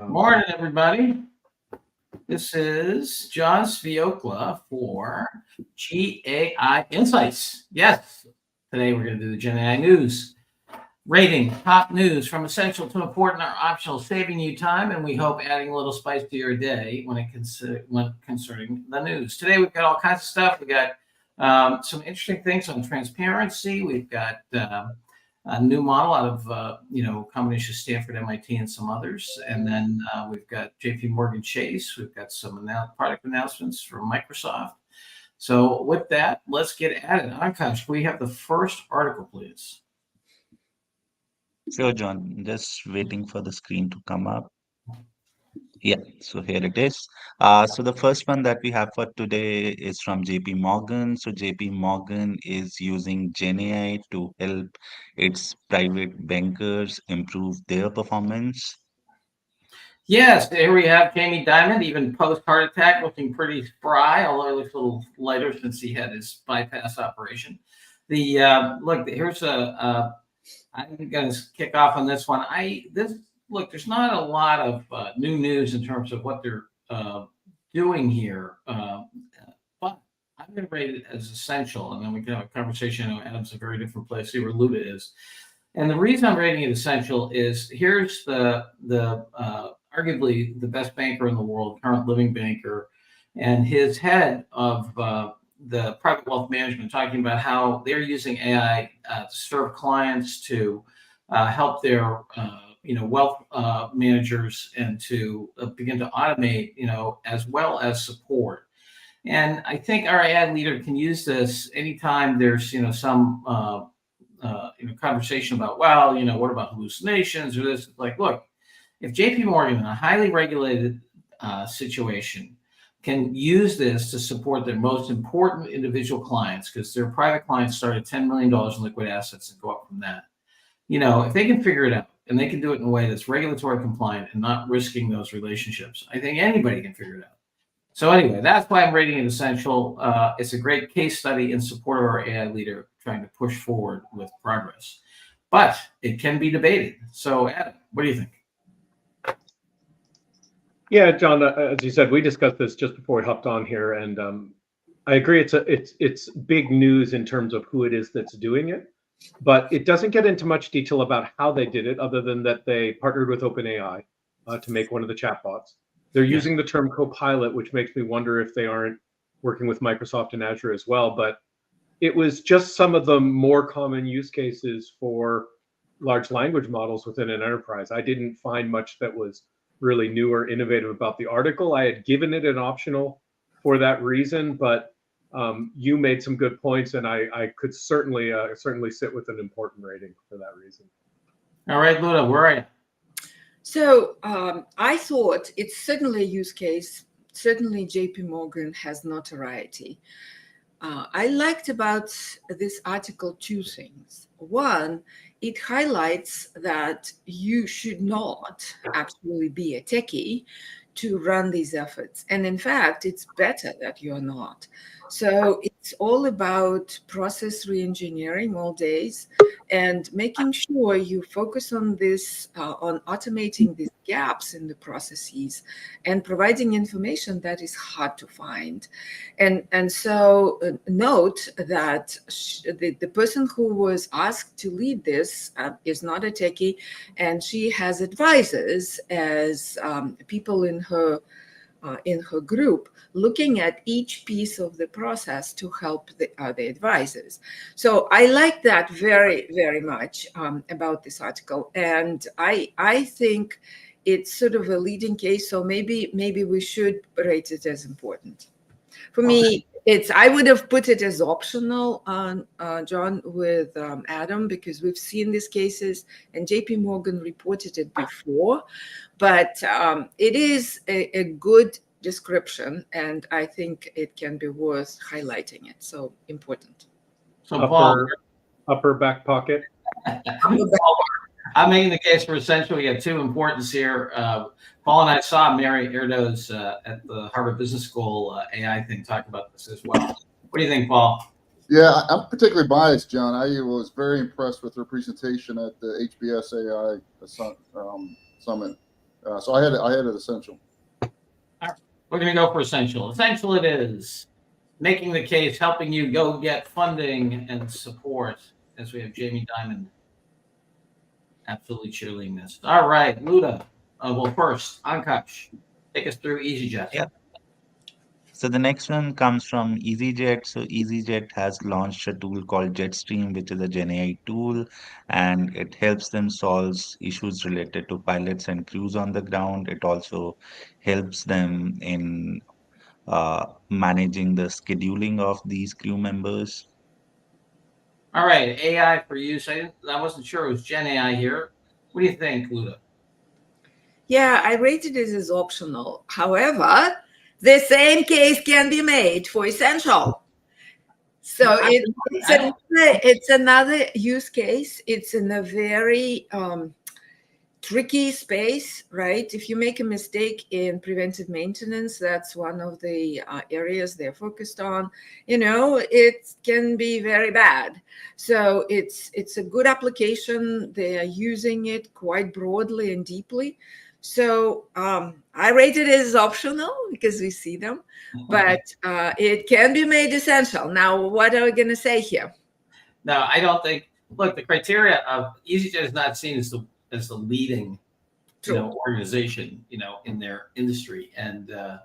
Morning, everybody. This is John Sviokla for GAI Insights. Yes, today we're going to do the Gen AI news. Rating top news from essential to important or optional, saving you time, and we hope adding a little spice to your day when concerning the news. Today we've got all kinds of stuff. We got some interesting things on transparency. We've got a new model out of combination of Stanford, MIT, and some others, and then we've got JP Morgan Chase. We've got some product announcements from Microsoft. So with that, let's get at it. Akash, we have the first article, please. Sure, John. Just waiting for the screen to come up. Yeah, so here it is. So the first one that we have for today is from JP Morgan. So JP Morgan is using Gen AI to help its private bankers improve their performance. Yes, here we have Jamie Dimon, even post-heart attack, looking pretty spry, although he looks a little lighter since he had his bypass operation. Look, here's I'm going to kick off on this one. There's not a lot of new news in terms of what they're doing here, but I'm going to rate it as essential, and then we can have a conversation. I know Adam's a very different place. See where Luda is, and the reason I'm rating it essential is here's the arguably the best banker in the world, current living banker, and his head of the private wealth management, talking about how they're using AI to serve clients, to help their wealth managers, and to begin to automate, as well as support. And I think our AI leader can use this anytime there's some conversation about, what about hallucinations or this? Like, look, if JP Morgan, in a highly regulated situation, can use this to support their most important individual clients, because their private clients start at $10 million in liquid assets and go up from that. If they can figure it out and they can do it in a way that's regulatory compliant and not risking those relationships, I think anybody can figure it out. So anyway, that's why I'm rating it essential. It's a great case study in support of our AI leader trying to push forward with progress. But it can be debated. So Adam, what do you think? Yeah, John, as you said, we discussed this just before we hopped on here, and I agree. It's big news in terms of who it is that's doing it, but it doesn't get into much detail about how they did it, other than that they partnered with OpenAI to make one of the chatbots. They're using the term Copilot, which makes me wonder if they aren't working with Microsoft and Azure as well. But it was just some of the more common use cases for large language models within an enterprise. I didn't find much that was really new or innovative about the article. I had given it an optional for that reason, but you made some good points, and I could certainly sit with an important rating for that reason. All right, Luda, where are you? So I thought it's certainly a use case. Certainly JP Morgan has notoriety. I liked about this article two things. One, it highlights that you should not actually be a techie to run these efforts. And in fact, it's better that you're not. So it's all about process reengineering all days and making sure you focus on this, on automating these gaps in the processes and providing information that is hard to find. And so note that the person who was asked to lead this is not a techie, and she has advisors as people in her group looking at each piece of the process to help the advisors. So I like that very, very much about this article. And I think it's sort of a leading case. So maybe we should rate it as important. For me, I would have put it as optional, John, with Adam, because we've seen these cases and JP Morgan reported it before, but it is a good description, and I think it can be worth highlighting it. So important. So upper back pocket. I'm making the case for essential. We have two importance here. Paul and I saw Mary Erdoes at the Harvard Business School AI thing talk about this as well. What do you think, Paul? Yeah, I'm particularly biased, John. I was very impressed with her presentation at the HBS AI Summit. So I had it essential. We're going to go for essential. Essential it is. Making the case, helping you go get funding and support, as we have Jamie Dimon absolutely cheerleading this. All right, Luda. Well, first, Ankash, take us through EasyJet. Yeah. So the next one comes from EasyJet. So EasyJet has launched a tool called Jetstream, which is a Gen AI tool, and it helps them solve issues related to pilots and crews on the ground. It also helps them in managing the scheduling of these crew members. All right, AI for use. I wasn't sure it was Gen AI here. What do you think, Luda? Yeah, I rated it as optional. However, the same case can be made for essential. So it's another use case. It's in a very tricky space, right? If you make a mistake in preventive maintenance, that's one of the areas they're focused on. It can be very bad. So it's a good application. They are using it quite broadly and deeply. So I rate it as optional because we see them, but it can be made essential. Now, what are we going to say here? No, I don't think. Look, the criteria of EasyJet is not seen as the leading, organization, in their industry, and I'm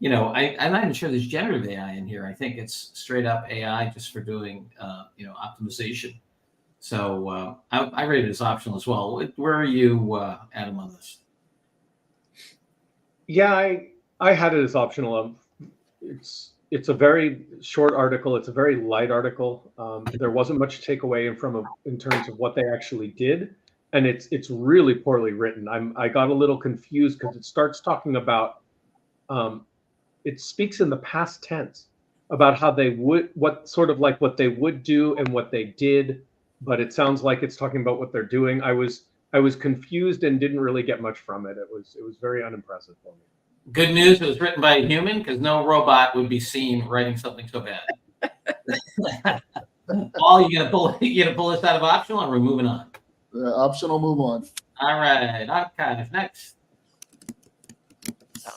not even sure there's generative AI in here. I think it's straight up AI just for doing, optimization. So I rate it as optional as well. Where are you, Adam, on this? Yeah, I had it as optional. It's a very short article. It's a very light article. There wasn't much takeaway in terms of what they actually did, and it's really poorly written. I got a little confused because it starts talking about, it speaks in the past tense about how they would, what they would do and what they did, but it sounds like it's talking about what they're doing. I was confused and didn't really get much from it. It was very unimpressive for me. Good news, it was written by a human because no robot would be seen writing something so bad. Paul, you gonna pull this out of optional, or we're moving on? Optional, move on. All right, Akash, next.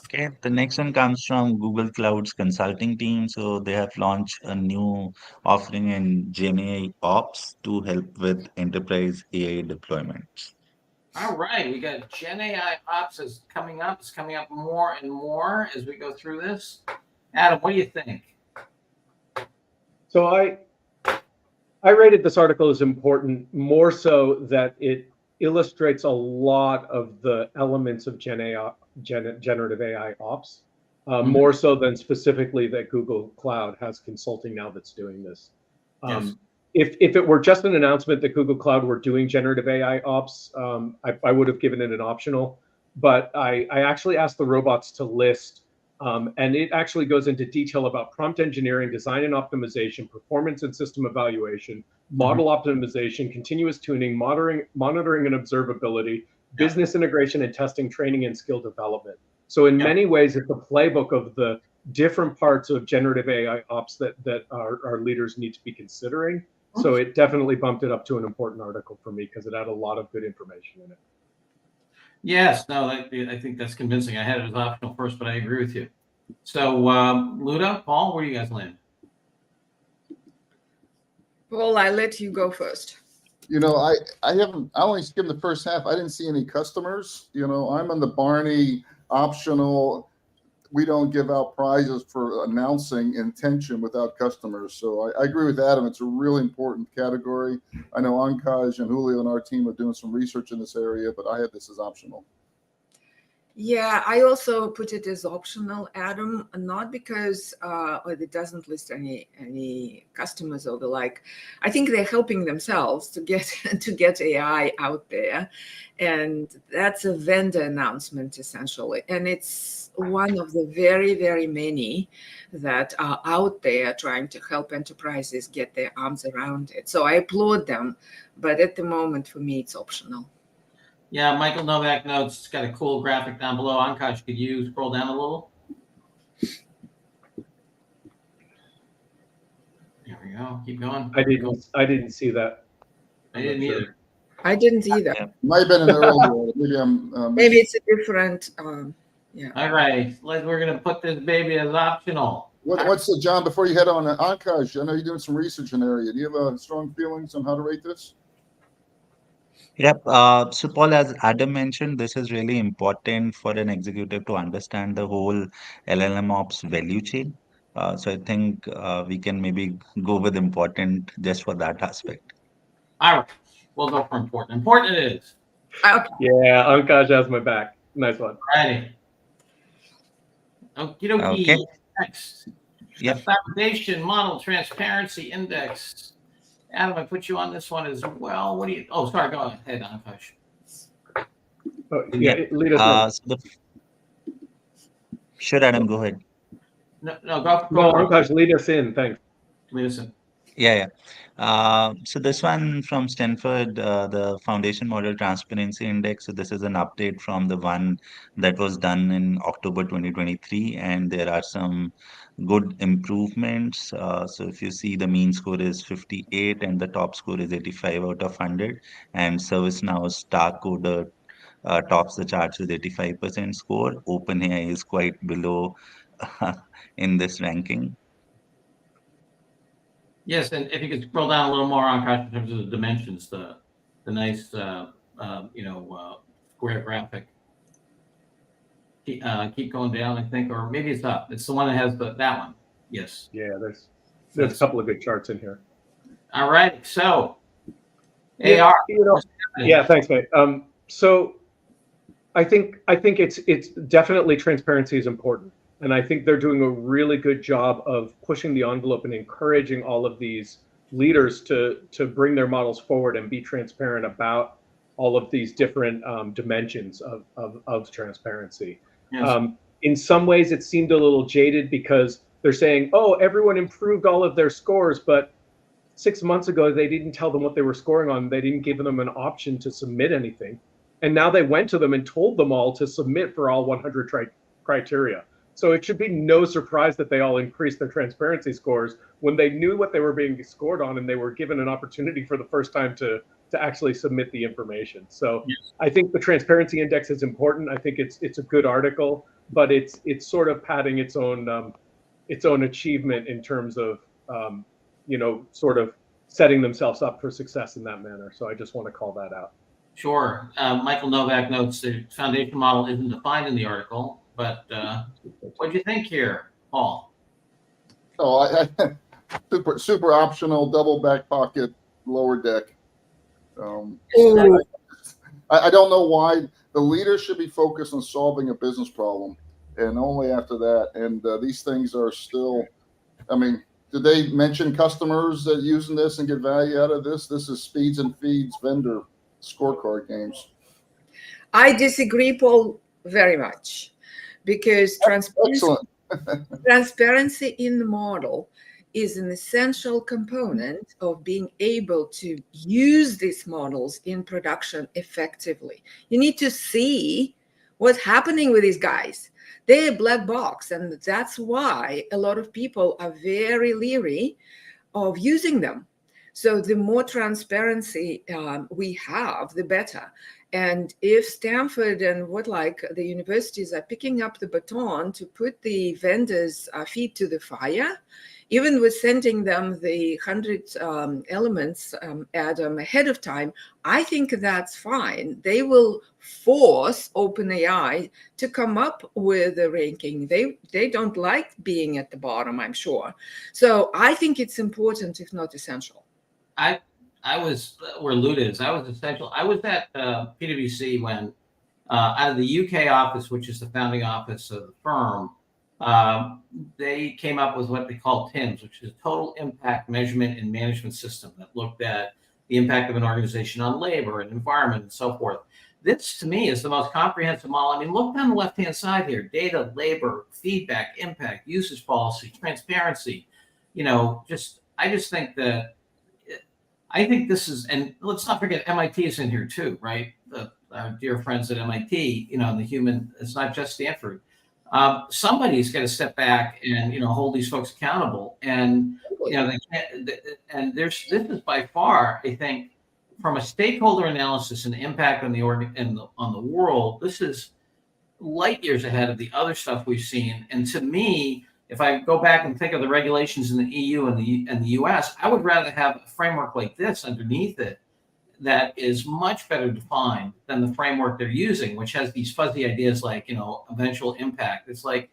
Okay, the next one comes from Google Cloud's consulting team. So they have launched a new offering in Gen AI Ops to help with enterprise AI deployments. All right, we got Gen AI Ops is coming up. It's coming up more and more as we go through this. Adam, what do you think? So I rated this article as important, more so that it illustrates a lot of the elements of generative AI ops, more so than specifically that Google Cloud has consulting now that's doing this. Yes. If it were just an announcement that Google Cloud were doing generative AI ops, I would have given it an optional. But I actually asked the robots to list, and it actually goes into detail about prompt engineering, design and optimization, performance and system evaluation, model optimization, continuous tuning, monitoring and observability, business integration and testing, training and skill development. So in many ways, it's a playbook of the different parts of generative AI ops that our leaders need to be considering. So it definitely bumped it up to an important article for me because it had a lot of good information in it. Yes, no, I think that's convincing. I had it as optional first, but I agree with you. So, Luda, Paul, where do you guys land? Well, I let you go first. I only skimmed the first half. I didn't see any customers. I'm on the Barney optional. We don't give out prizes for announcing intention without customers. So I agree with Adam. It's a really important category. I know Ankaj and Julio and our team are doing some research in this area, but I had this as optional. Yeah, I also put it as optional, Adam, not because it doesn't list any customers or the like. I think they're helping themselves to get AI out there, and that's a vendor announcement essentially, and it's one of the very, very many that are out there trying to help enterprises get their arms around it. So I applaud them, but at the moment, for me, it's optional. Yeah, Michael Novak notes it's got a cool graphic down below. Ankash, could you scroll down a little? There we go. Keep going. I didn't see that. I didn't either. I didn't either. Yeah. Might have been an earlier. Maybe I'm. Maybe it's a different. Yeah. All right, we're going to put this baby as optional. What's the John? Before you head on, Ankash, I know you're doing some research in the area. Do you have strong feelings on how to rate this? Yep. So Paul, as Adam mentioned, this is really important for an executive to understand the whole LLM ops value chain. So I think we can maybe go with important just for that aspect. All right, we'll go for important. Important it is. Okay. Yeah, Ankash has my back. Nice one. Ready. Okie dokie. Okay. Next. Yep. The Foundation Model Transparency Index. Adam, I put you on this one as well. What do you? Oh, sorry. Go ahead, Ankash. Oh, yeah, lead us Sure, Adam, go ahead. No, go. No, Ankash, lead us in. Thanks. Listen. Yeah. So this one from Stanford, the Foundation Model Transparency Index. So this is an update from the one that was done in October 2023, and there are some good improvements. So if you see, the mean score is 58 and the top score is 85 out of 100, and ServiceNow Star Coder tops the charts with 85% score. OpenAI is quite below in this ranking. Yes, and if you could scroll down a little more on in terms of the dimensions, the nice square graphic. Keep going down, I think, or maybe it's up. It's the one that has that one. Yes. Yeah, there's a couple of good charts in here. All right, so Yeah, AR. Yeah, thanks, mate. So I think it's definitely transparency is important. And I think they're doing a really good job of pushing the envelope and encouraging all of these leaders to bring their models forward and be transparent about all of these different dimensions of transparency. Yes. In some ways, it seemed a little jaded because they're saying, oh, everyone improved all of their scores, but 6 months ago, they didn't tell them what they were scoring on. They didn't give them an option to submit anything. And now they went to them and told them all to submit for all 100 criteria. So it should be no surprise that they all increased their transparency scores when they knew what they were being scored on and they were given an opportunity for the first time to actually submit the information. So yes. I think the transparency index is important. I think it's a good article, but it's sort of padding its own achievement in terms of sort of setting themselves up for success in that manner. So I just want to call that out. Sure. Michael Novak notes the foundation model isn't defined in the article, but what do you think here, Paul? Oh, super optional, double back pocket, lower deck. I don't know why the leader should be focused on solving a business problem, and only after that. And these things are still, I mean, did they mention customers that using this and get value out of this? This is speeds and feeds vendor scorecard games. I disagree, Paul, very much, because transparency in the model is an essential component of being able to use these models in production effectively. You need to see what's happening with these guys. They're a black box, and that's why a lot of people are very leery of using them. So the more transparency we have, the better. And if Stanford and the universities are picking up the baton to put the vendors' feet to the fire, even with sending them the 100 elements Adam ahead of time, I think that's fine. They will force OpenAI to come up with a ranking. They don't like being at the bottom, I'm sure. So I think it's important, if not essential. I was where Luda is. I was essential. I was at PwC when out of the UK office, which is the founding office of the firm, they came up with what they call TIMS, which is Total Impact Measurement and Management System, that looked at the impact of an organization on labor and environment and so forth. This, to me, is the most comprehensive model. I mean, look down the left-hand side here: data, labor, feedback, impact, usage policy, transparency. I just think that. I think this is, and let's not forget MIT is in here too, right? Our dear friends at MIT, it's not just Stanford. Somebody's got to step back and, hold these folks accountable. And, they can't, and this is by far, I think, from a stakeholder analysis and impact on the on the world, this is light years ahead of the other stuff we've seen. And to me, if I go back and think of the regulations in the EU and the US, I would rather have a framework like this underneath it that is much better defined than the framework they're using, which has these fuzzy ideas like, eventual impact. It's like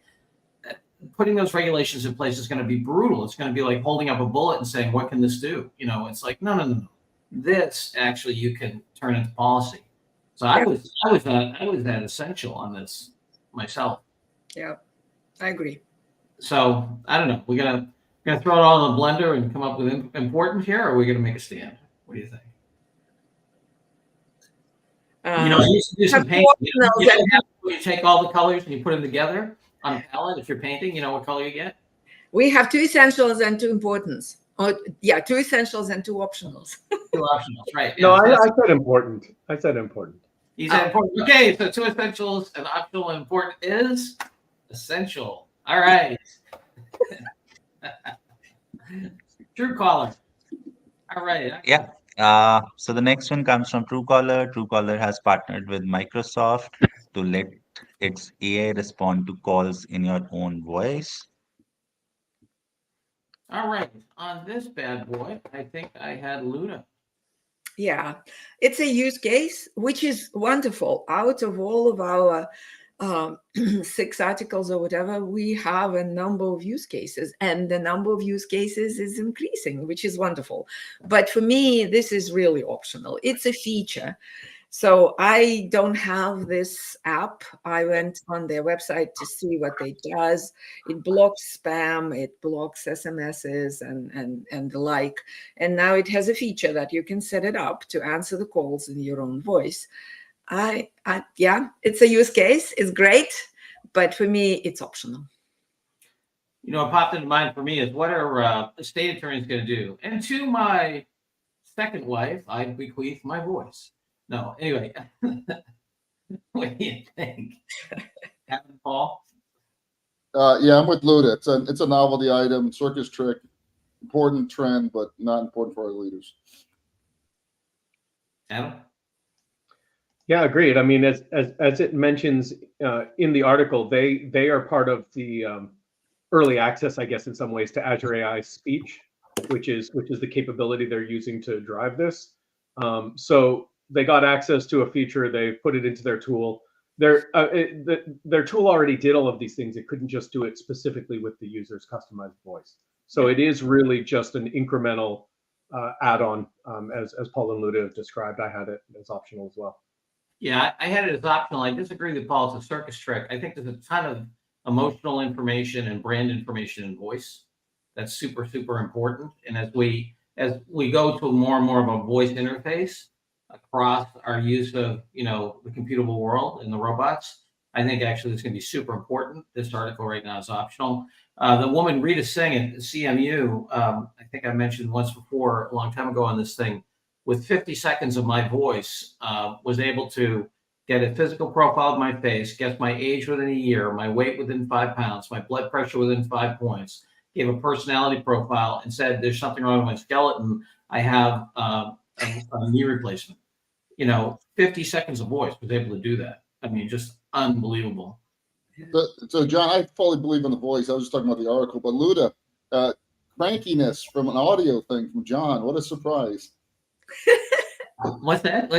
putting those regulations in place is going to be brutal. It's going to be like holding up a bullet and saying, what can this do? It's like, no. This actually you can turn into policy. So I was that essential on this myself. Yeah, I agree. So I don't know. We're gonna throw it all in the blender and come up with important here, or are we gonna make a stand? What do you think? I used to do some painting. You take all the colors and you put them together on a palette. If you're painting, you know what color you get? We have 2 essentials and 2 importance. 2 essentials and 2 optionals. 2 optionals, right? No, I said important. I said important. You said important. Okay, so 2 essentials and optional and important is essential. All right. Truecaller. All right. Yeah. So the next one comes from Truecaller. Truecaller has partnered with Microsoft to let its AI respond to calls in your own voice. All right. On this bad boy, I think I had Luna. Yeah, it's a use case, which is wonderful. Out of all of our 6 articles or whatever, we have a number of use cases, and the number of use cases is increasing, which is wonderful. But for me, this is really optional. It's a feature. So I don't have this app. I went on their website to see what it does. It blocks spam, it blocks SMSs and the like. And now it has a feature that you can set it up to answer the calls in your own voice. Yeah, it's a use case. It's great, but for me, it's optional. What popped into mind for me is what are the state attorneys going to do? And to my second wife, I bequeath my voice. No, anyway, what do you think? Paul? Yeah, I'm with Luda. It's a novelty item, circus trick, important trend, but not important for our leaders. Adam? Yeah, agreed. I mean, as it mentions in the article, they are part of the early access, I guess, in some ways, to Azure AI Speech, which is the capability they're using to drive this. So they got access to a feature. They put it into their tool. Their tool already did all of these things. It couldn't just do it specifically with the user's customized voice. So it is really just an incremental add-on, as Paul and Luda have described. I had it as optional as well. Yeah, I had it as optional. I disagree with Paul. It's a circus trick. I think there's a ton of emotional information and brand information in voice that's super, super important. And as we go to more and more of a voice interface across our use of the computable world and the robots, I think actually it's going to be super important. This article right now is optional. The woman Rita Singh at CMU, I think I mentioned once before a long time ago on this thing, with 50 seconds of my voice, was able to get a physical profile of my face, guess my age within a year, my weight within 5 pounds, my blood pressure within 5 points, gave a personality profile and said, there's something wrong with my skeleton. I have a knee replacement. 50 seconds of voice was able to do that. I mean, just unbelievable. So John, I fully believe in the voice. I was just talking about the article, but Luda, crankiness from an audio thing from John. What a surprise. What's that?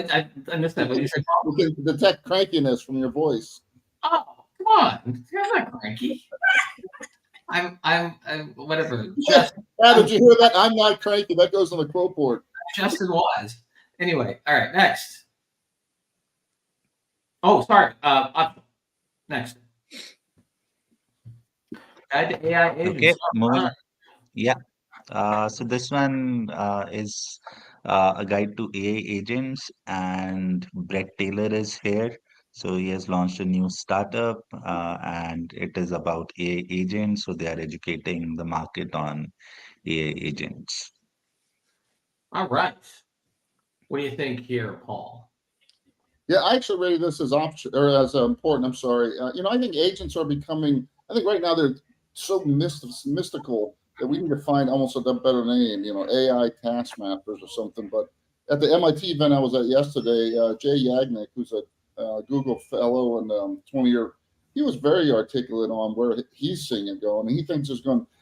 I missed that. What you said, Paul? You can detect crankiness from your voice. Oh, come on. You're not cranky. I'm whatever. How did you hear that? I'm not cranky. That goes on the quote board. Justin was. Anyway, all right, next. Oh, sorry. Next. Guide to AI agents. Okay, moving. Yeah. So this one is a guide to AI agents, and Brett Taylor is here. So he has launched a new startup, and it is about AI agents. So they are educating the market on AI agents. All right. What do you think here, Paul? Yeah, I actually rated this as option or as important. I'm sorry. I think agents are becoming. I think right now they're so mystical that we need to find almost a better name. AI task masters or something. But at the MIT event I was at yesterday, Jay Yagnick, who's a Google fellow and 20-year, he was very articulate on where he's seeing it going. And he thinks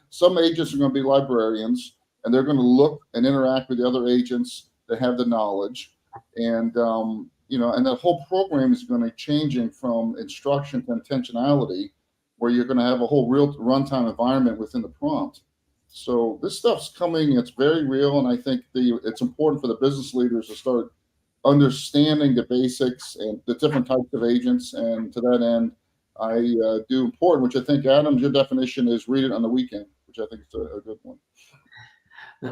some agents are going to be librarians, and they're going to look and interact with the other agents that have the knowledge. And, and that whole program is going to be changing from instruction to intentionality, where you're going to have a whole real runtime environment within the prompt. So this stuff's coming. It's very real. And I think it's important for the business leaders to start understanding the basics and the different types of agents. And to that end, I do important, which I think, Adam, your definition is read it on the weekend, which I think is a good one.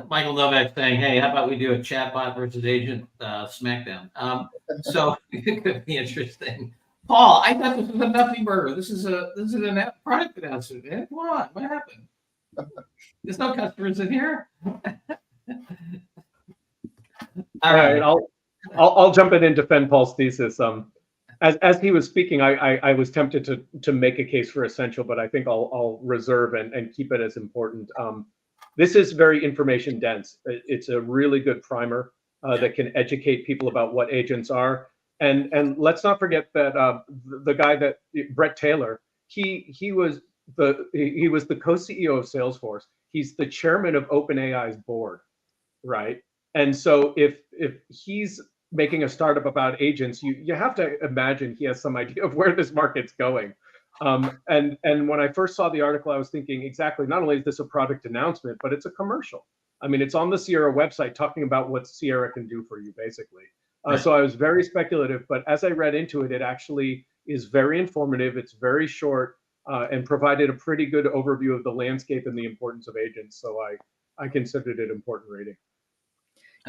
Michael Novak saying, "Hey, how about we do a chatbot versus agent smackdown?" So it could be interesting. Paul, I thought this was a nothing burger. This is a product announcement. Man. Come on, what happened? There's no customers in here. All right, I'll jump in and defend Paul's thesis. As he was speaking, I was tempted to make a case for essential, but I think I'll reserve and keep it as important. This is very information dense. It's a really good primer that can educate people about what agents are. And let's not forget that the guy that Brett Taylor, he was the co-CEO of Salesforce. He's the chairman of OpenAI's board, right? And so if he's making a startup about agents, you have to imagine he has some idea of where this market's going. And when I first saw the article, I was thinking exactly, not only is this a product announcement, but it's a commercial. I mean, it's on the Sierra website talking about what Sierra can do for you, basically. Right. So I was very speculative, but as I read into it, it actually is very informative. It's very short and provided a pretty good overview of the landscape and the importance of agents. So I considered it important reading.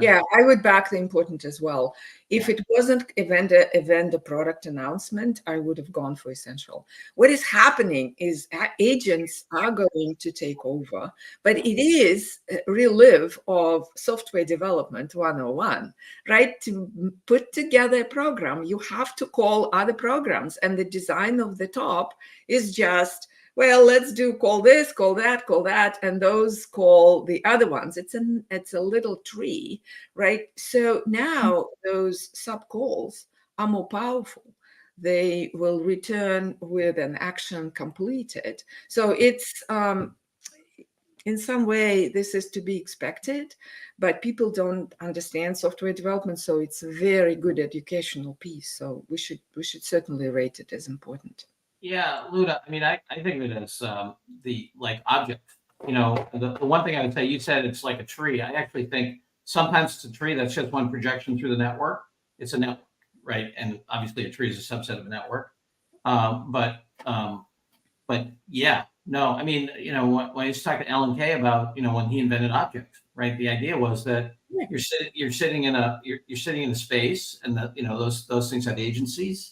Yeah, I would back the important as well. If it wasn't a vendor product announcement, I would have gone for essential. What is happening is agents are going to take over, but it is a relive of software development 101, right? To put together a program, you have to call other programs, and the design of the top is just, well, let's call this, call that, and those call the other ones. It's a little tree, right? So now those sub calls are more powerful. They will return with an action completed. So it's in some way this is to be expected, but people don't understand software development, so it's a very good educational piece. So we should certainly rate it as important. Yeah, Luda, I mean, I think of it as the object. The one thing I would say, you said it's like a tree. I actually think sometimes it's a tree that's just one projection through the network. It's a network, right? And obviously a tree is a subset of a network. But yeah, no, I mean, when I was talking to Alan Kay about, when he invented objects, right? The idea was that you're sitting in a space, and that, those things have agency,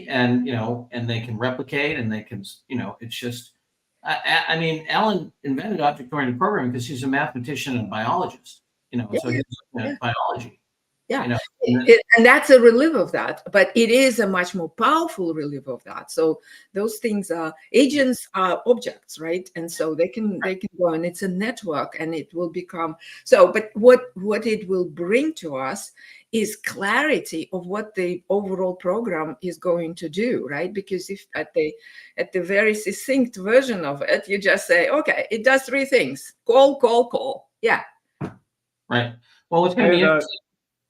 and and they can replicate, and they can, it's just, I mean, Alan invented object-oriented programming because he's a mathematician and biologist, so he's looking at biology. Yeah, and that's a relief of that, but it is a much more powerful relief of that. So those things agents are objects, right? And so they can go, and it's a network, and it will become so. But what it will bring to us is clarity of what the overall program is going to do, right? Because if at the very succinct version of it, you just say, okay, it does three things: call, yeah. Right. Well, what's going to be interesting.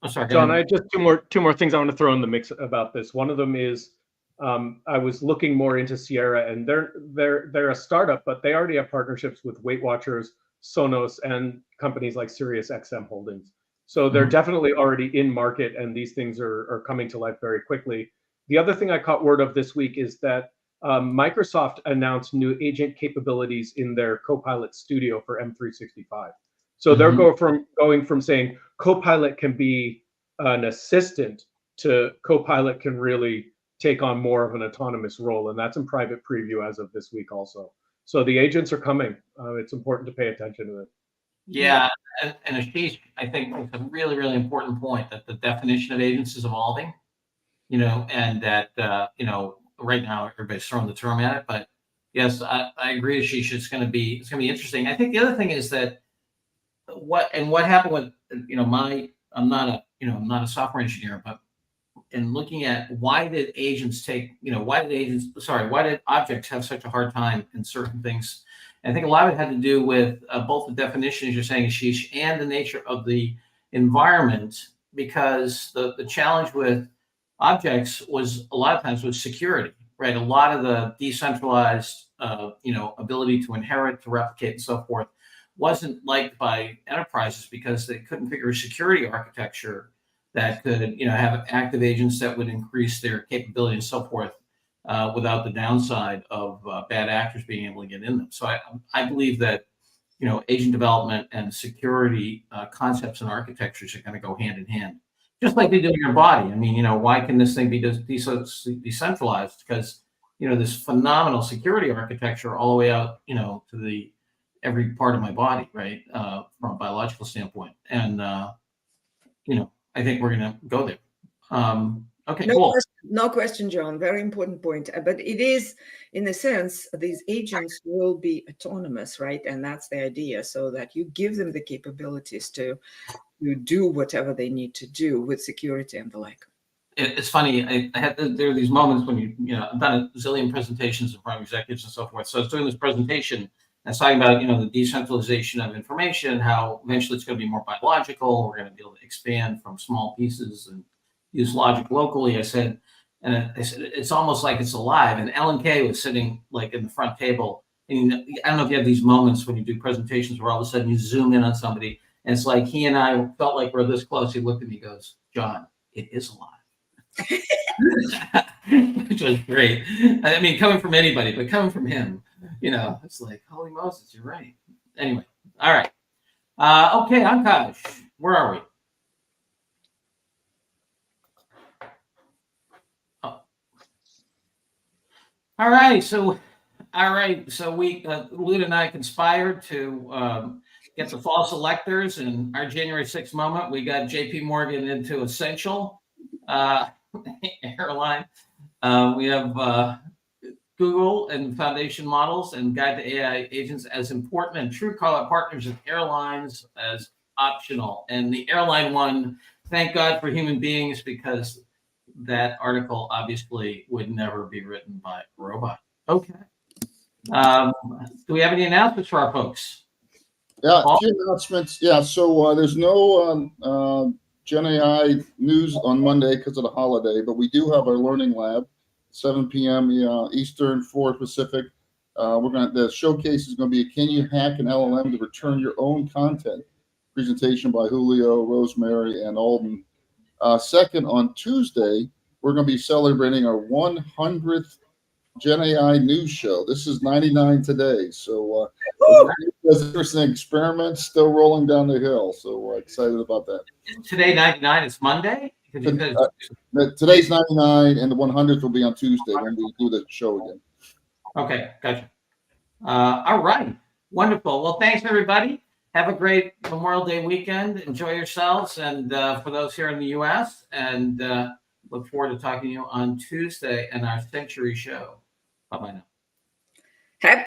Oh, sorry, John, I have just two more things I want to throw in the mix about this. One of them is I was looking more into Sierra, and they're a startup, but they already have partnerships with Weight Watchers, Sonos, and companies like SiriusXM Holdings. So they're definitely already in market, and these things are coming to life very quickly. The other thing I caught word of this week is that Microsoft announced new agent capabilities in their Copilot Studio for M365. So they're going from saying Copilot can be an assistant to Copilot can really take on more of an autonomous role. And that's in private preview as of this week also. So the agents are coming. It's important to pay attention to it. Yeah. And Ashish, I think, makes a really, really important point that the definition of agents is evolving, and that, right now everybody's throwing the term at it. But yes, I agree, Ashish, it's going to be interesting. I think the other thing is that what happened with, my I'm not a software engineer, but in looking at why did objects have such a hard time in certain things? And I think a lot of it had to do with both the definition, as you're saying, Ashish, and the nature of the environment, because the challenge with objects was a lot of times was security, right? A lot of the decentralized, ability to inherit, to replicate, and so forth, wasn't liked by enterprises because they couldn't figure a security architecture that could, have active agents that would increase their capability and so forth, without the downside of bad actors being able to get in them. So I believe that, agent development and security concepts and architectures are going to go hand in hand, just like they do in your body. I mean, why can this thing be decentralized? Because, this phenomenal security architecture all the way out, to every part of my body, right, from a biological standpoint. And, I think we're going to go there. Okay, cool. No question, John. Very important point. But it is, in a sense, these agents will be autonomous, right? And that's the idea, so that you give them the capabilities to do whatever they need to do with security and the like. It's funny. There are these moments when I've done a zillion presentations in front of executives and so forth. So I was doing this presentation. I was talking about, the decentralization of information, how eventually it's going to be more biological. We're going to be able to expand from small pieces and use logic locally. I said, it's almost like it's alive. And Ellen Kay was sitting like in the front table. And I don't know if you have these moments when you do presentations where all of a sudden you zoom in on somebody, and it's like he and I felt like we're this close. He looked at me, goes, "John, it is alive." Which was great. I mean, coming from anybody, but coming from him, it's like, holy Moses, you're right. Anyway, all right. Okay, Ankash, where are we? Oh. All right, so we, Lud and I conspired to get the false electors in our January 6th moment. We got JP Morgan into Essential airline. We have Google and foundation models and guide to AI agents as important, and Truecaller partners with airlines as optional. And the airline one, thank God for human beings, because that article obviously would never be written by a robot. Okay. Do we have any announcements for our folks? Yeah, a few announcements. Yeah, so there's no Gen AI news on Monday because of the holiday, but we do have our learning lab, 7 p.m. Eastern, 4 Pacific. The showcase is going to be Can You Hack an LLM to Return Your Own Content? Presentation by Julio, Rosemary, and Alden. Second, on Tuesday, we're going to be celebrating our 100th Gen AI news show. This is 99 today. So there's interesting experiments still rolling down the hill. So we're excited about that. Today, 99, it's Monday? Today's 99, and the 100th will be on Tuesday when we do the show again. Okay, gotcha. All right, wonderful. Well, thanks, everybody. Have a great Memorial Day weekend. Enjoy yourselves. And for those here in the U.S., and look forward to talking to you on Tuesday in our Century Show. Bye-bye now.